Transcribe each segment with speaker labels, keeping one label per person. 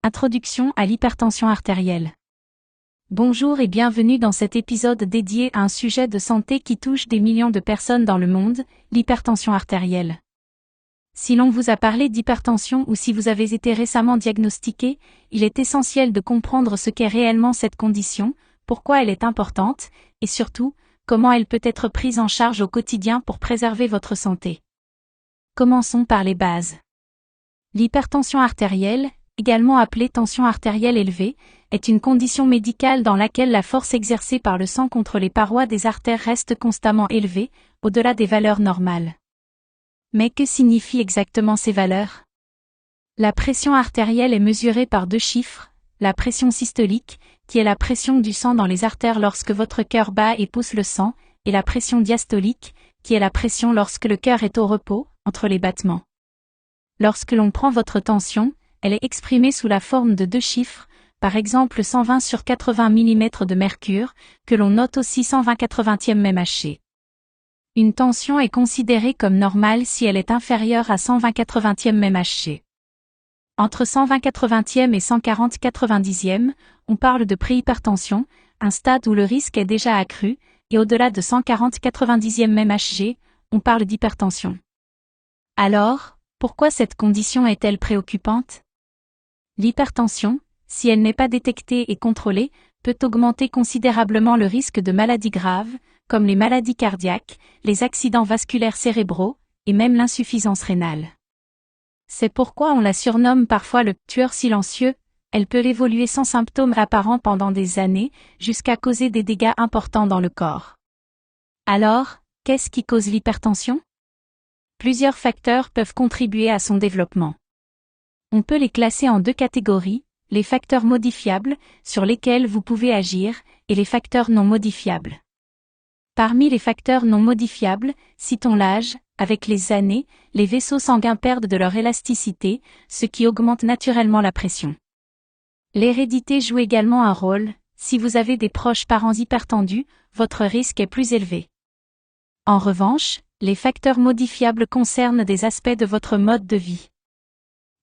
Speaker 1: Introduction à l'hypertension artérielle. Bonjour et bienvenue dans cet épisode dédié à un sujet de santé qui touche des millions de personnes dans le monde, l'hypertension artérielle. Si l'on vous a parlé d'hypertension ou si vous avez été récemment diagnostiqué, il est essentiel de comprendre ce qu'est réellement cette condition, pourquoi elle est importante, et surtout, comment elle peut être prise en charge au quotidien pour préserver votre santé. Commençons par les bases. L'hypertension artérielle, également appelée tension artérielle élevée, est une condition médicale dans laquelle la force exercée par le sang contre les parois des artères reste constamment élevée, au-delà des valeurs normales. Mais que signifient exactement ces valeurs? La pression artérielle est mesurée par deux chiffres, la pression systolique, qui est la pression du sang dans les artères lorsque votre cœur bat et pousse le sang, et la pression diastolique, qui est la pression lorsque le cœur est au repos, entre les battements. Lorsque l'on prend votre tension, elle est exprimée sous la forme de deux chiffres, par exemple 120/80 mm de mercure, que l'on note aussi 120/80 mmHg. Une tension est considérée comme normale si elle est inférieure à 120/80 mmHg. Entre 120/80 et 140/90, on parle de préhypertension, un stade où le risque est déjà accru, et au-delà de 140/90 mmHg, on parle d'hypertension. Alors, pourquoi cette condition est-elle préoccupante? L'hypertension, si elle n'est pas détectée et contrôlée, peut augmenter considérablement le risque de maladies graves, comme les maladies cardiaques, les accidents vasculaires cérébraux, et même l'insuffisance rénale. C'est pourquoi on la surnomme parfois le « tueur silencieux », elle peut évoluer sans symptômes apparents pendant des années, jusqu'à causer des dégâts importants dans le corps. Alors, qu'est-ce qui cause l'hypertension? Plusieurs facteurs peuvent contribuer à son développement. On peut les classer en deux catégories, les facteurs modifiables, sur lesquels vous pouvez agir, et les facteurs non modifiables. Parmi les facteurs non modifiables, citons l'âge, avec les années, les vaisseaux sanguins perdent de leur élasticité, ce qui augmente naturellement la pression. L'hérédité joue également un rôle, si vous avez des proches parents hypertendus, votre risque est plus élevé. En revanche, les facteurs modifiables concernent des aspects de votre mode de vie.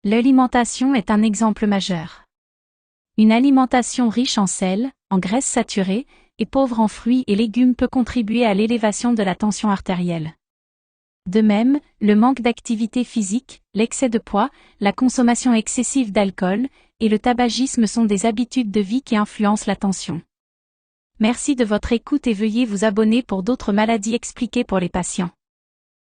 Speaker 1: L'alimentation est un exemple majeur. Une alimentation riche en sel, en graisses saturées, et pauvre en fruits et légumes peut contribuer à l'élévation de la tension artérielle. De même, le manque d'activité physique, l'excès de poids, la consommation excessive d'alcool, et le tabagisme sont des habitudes de vie qui influencent la tension. Merci de votre écoute et veuillez vous abonner pour d'autres maladies expliquées pour les patients.